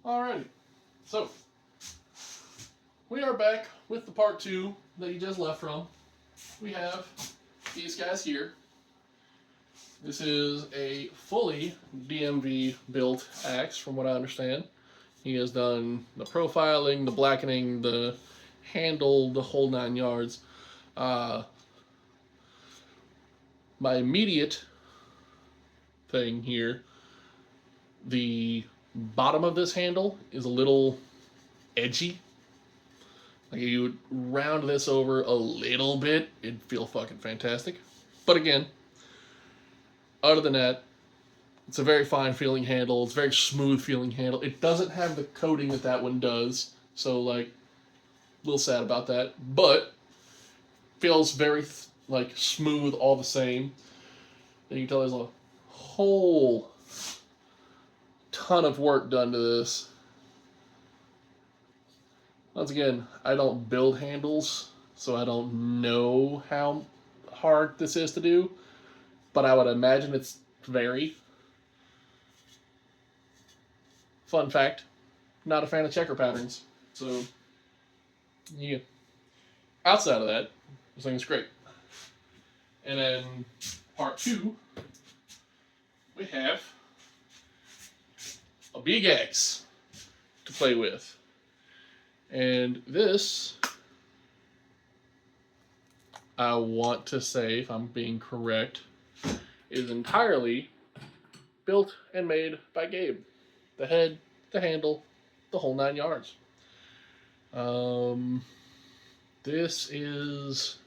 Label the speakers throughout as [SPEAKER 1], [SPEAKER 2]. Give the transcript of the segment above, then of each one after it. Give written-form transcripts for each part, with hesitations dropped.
[SPEAKER 1] Alrighty, so we are back with the part 2 that you just left from. We have these guys here. This is a fully DMV built axe, from what I understand. He has done the profiling, the blackening, the handle, the whole 9 yards. My immediate thing here, the bottom of this handle is a little edgy. Like, you would round this over a little bit, it'd feel fucking fantastic. But again, other than that, it's a very fine feeling handle. It's a very smooth feeling handle. It doesn't have the coating that that one does, so like, a little sad about that. But feels very like smooth all the same. And you can tell there's a whole ton of work done to this. Once again, I don't build handles, so I don't know how hard this is to do, but I would imagine it's very. Fun fact, not a fan of checker patterns, so yeah. Outside of that, this thing is great. And then part 2, we have a big axe to play with. And this, I want to say, if I'm being correct, is entirely built and made by Gabe. The head, the handle, the whole 9 yards. This is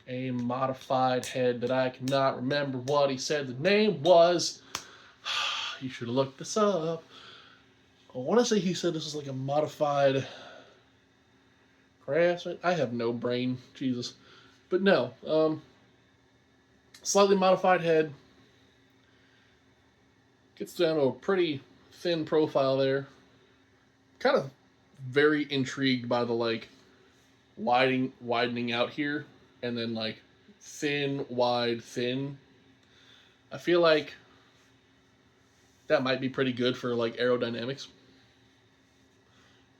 [SPEAKER 1] a modified head that I cannot remember what he said the name was. You should have looked this up. I want to say he said this is like a modified Craftsman. I have no brain, Jesus. But no, slightly modified head. Gets down to a pretty thin profile there. Kind of very intrigued by the like widening out here, and then like thin, wide, thin. I feel like that might be pretty good for like aerodynamics.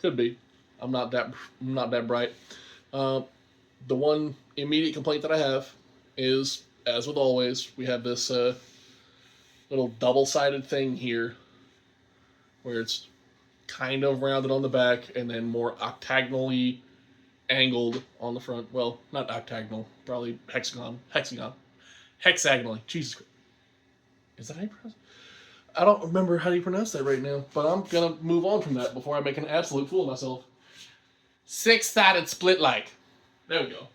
[SPEAKER 1] Could be. I'm not that bright. The one immediate complaint that I have is, as with always, we have this little double-sided thing here, where it's kind of rounded on the back and then more octagonally angled on the front. Well, not octagonal, probably hexagonally. Jesus Christ. Is that how you pronounce it? I don't remember how you pronounce that right now, but I'm gonna move on from that before I make an absolute fool of myself. 6-sided split like. There we go.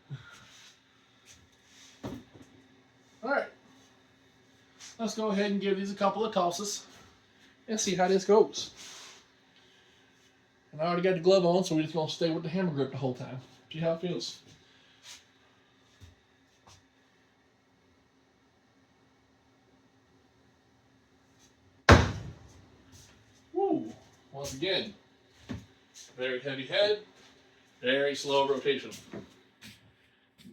[SPEAKER 1] Alright. Let's go ahead and give these a couple of tosses and see how this goes. And I already got the glove on, so we're just gonna stay with the hammer grip the whole time. See how it feels. Woo! Once again, very heavy head, very slow rotation.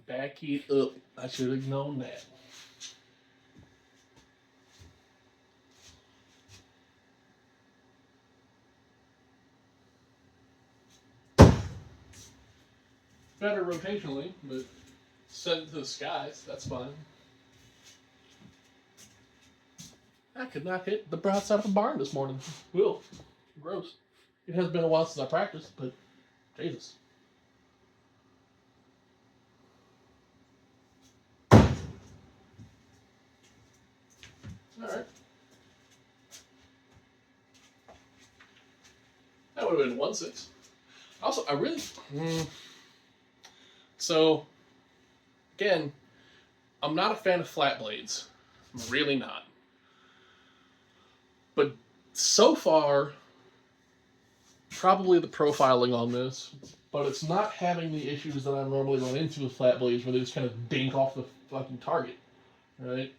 [SPEAKER 1] Back it up. I should have known that. Better rotationally, but send it to the skies, that's fine. I could not hit the broadside of a barn this morning. Ugh, gross. It has been a while since I practiced, but Jesus. Alright. That would have been 1-6. Also, I really... So, again, I'm not a fan of flat blades. I'm really not. But so far, probably the profiling on this, but it's not having the issues that I normally run into with flat blades where they just kind of dink off the fucking target, right?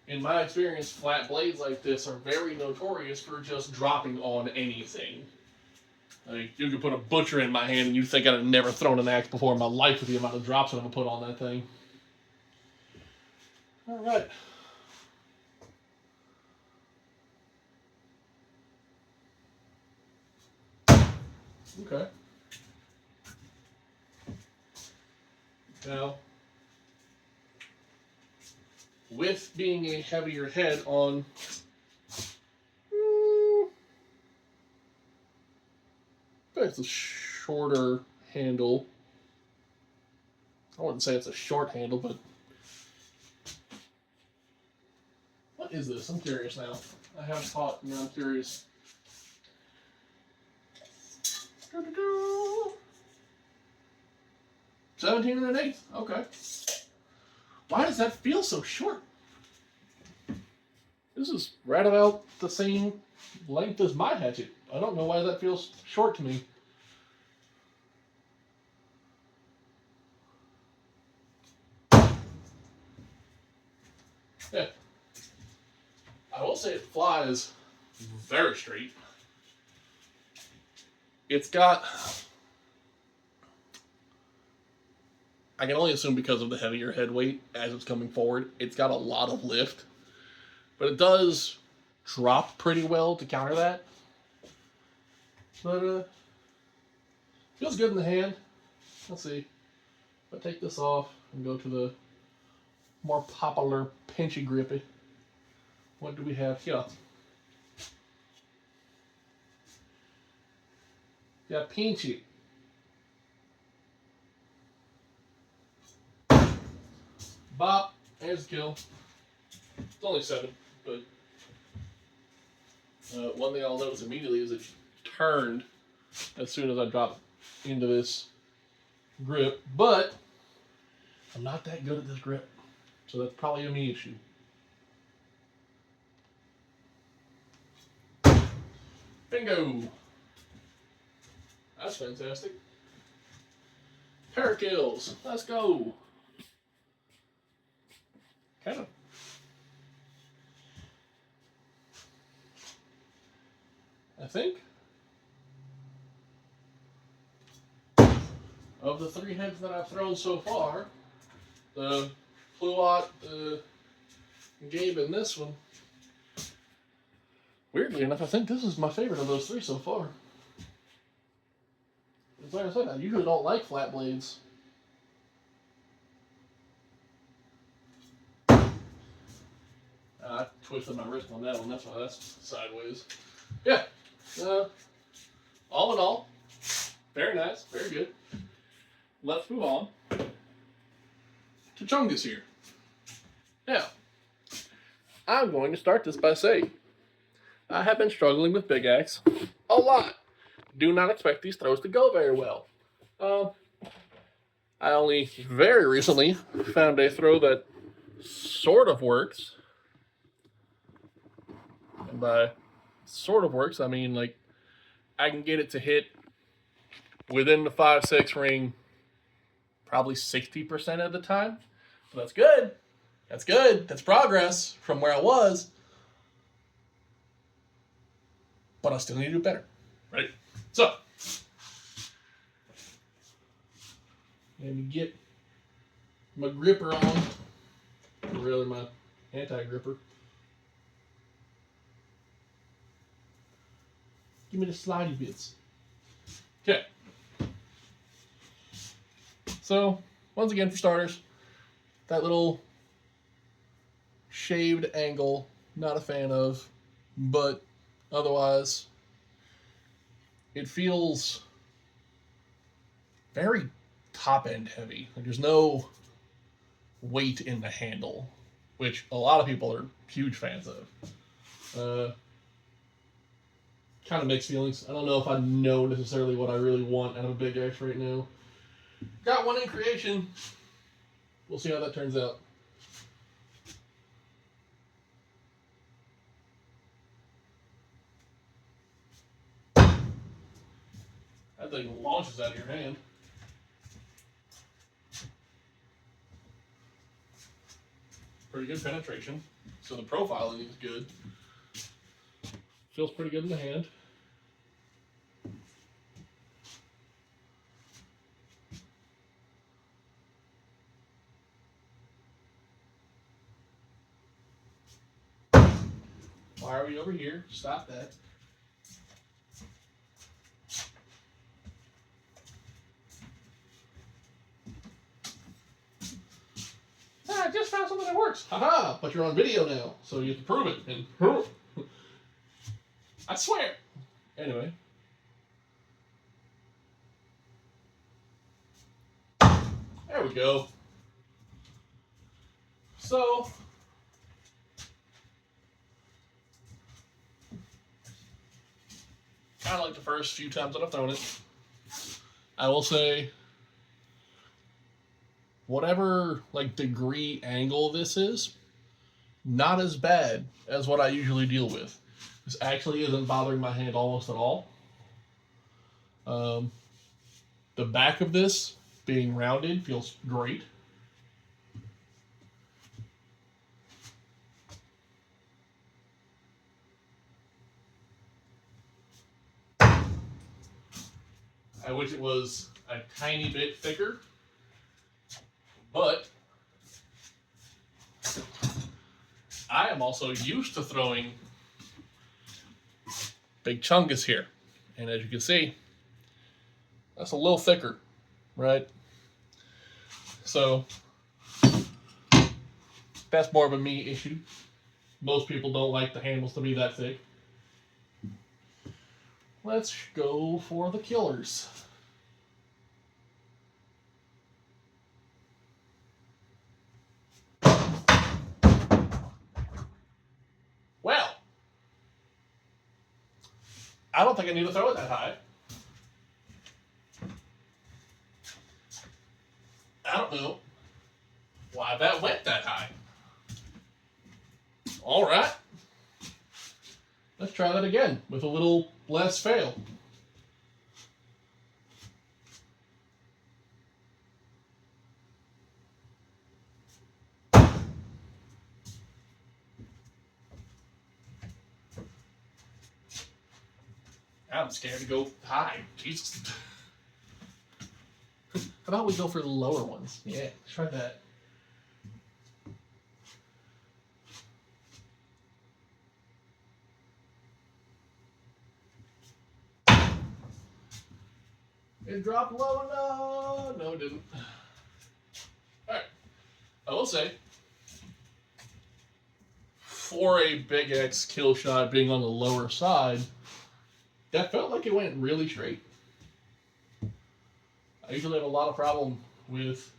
[SPEAKER 1] In my experience, flat blades like this are very notorious for just dropping on anything. Like, you could put a butcher in my hand and you think I'd have never thrown an axe before in my life with the amount of drops that I'm going to put on that thing. Alright. Okay. Now, with being a heavier head on it's a shorter handle. I wouldn't say it's a short handle, but what is this? I'm curious now. I haven't taught, and I'm curious. 17 and an eighth. Okay. Why does that feel so short? This is right about the same length as my hatchet. I don't know why that feels short to me. Yeah. I will say it flies very straight. It's got, I can only assume because of the heavier head weight as it's coming forward, it's got a lot of lift. But it does drop pretty well to counter that. But feels good in the hand. Let's see. If I take this off and go to the more popular pinchy grippy, what do we have here? Yeah, pinchy. Bop. There's the kill. It's only 7, but one thing I'll notice immediately is it turned as soon as I dropped into this grip, but I'm not that good at this grip, so that's probably a me issue. Bingo! That's fantastic. Pair of kills. Let's go. Kind of. I think of the 3 heads that I've thrown so far, the Pluot, the Gabe, and this one, weirdly enough, I think this is my favorite of those 3 so far. It's like I said, I usually don't like flat blades. I twisted my wrist on that one, that's why that's sideways. Yeah, all in all, very nice, very good. Let's move on to Chungus here. Now, I'm going to start this by saying, I have been struggling with Big Axe a lot. Do not expect these throws to go very well. I only very recently found a throw that sort of works. And by sort of works, I mean like I can get it to hit within the 5-6 ring probably 60% of the time. So that's good. That's good. That's progress from where I was. But I still need to do better. Right? So, let me get my gripper on. Or really my anti-gripper. Give me the slidey bits. Okay. So, once again, for starters, that little shaved angle, not a fan of, but otherwise, it feels very top-end heavy. Like there's no weight in the handle, which a lot of people are huge fans of. Kind of mixed feelings. I don't know if I know necessarily what I really want out of a Big Axe right now. Got one in creation. We'll see how that turns out. That thing launches out of your hand. Pretty good penetration. So the profiling is good. Feels pretty good in the hand. Why are we over here? Stop that. found something that works. Haha, but you're on video now, so you have to prove it. And I swear. Anyway. There we go. So, kind of like the first few times that I've thrown it, I will say, whatever like degree angle this is, not as bad as what I usually deal with. This actually isn't bothering my hand almost at all. The back of this being rounded feels great. I wish it was a tiny bit thicker, but I am also used to throwing big chungus here. And as you can see, that's a little thicker, right? So that's more of a me issue. Most people don't like the handles to be that thick. Let's go for the killers. Well, I don't think I need to throw it that high. I don't know why that went that high. All right. Let's try that again with a little less fail. I'm scared to go high. Jesus. How about we go for the lower ones? Yeah, let's try that. It dropped low enough. No, it didn't. Alright. I will say, for a Big X kill shot being on the lower side, that felt like it went really straight. I usually have a lot of problem with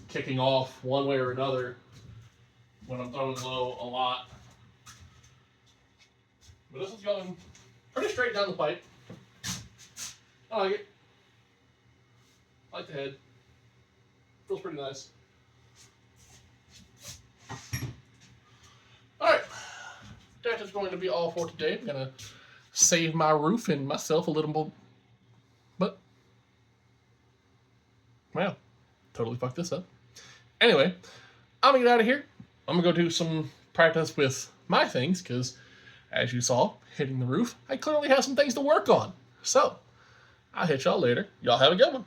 [SPEAKER 1] kicking off one way or another when I'm throwing low a lot. But this is going pretty straight down the pipe. I like it. I like the head. Feels pretty nice. Alright. That is going to be all for today. I'm going to save my roof and myself a little more. But, well, totally fucked this up. Anyway, I'm going to get out of here. I'm going to go do some practice with my things because, as you saw, hitting the roof, I clearly have some things to work on. So, I'll hit y'all later. Y'all have a good one.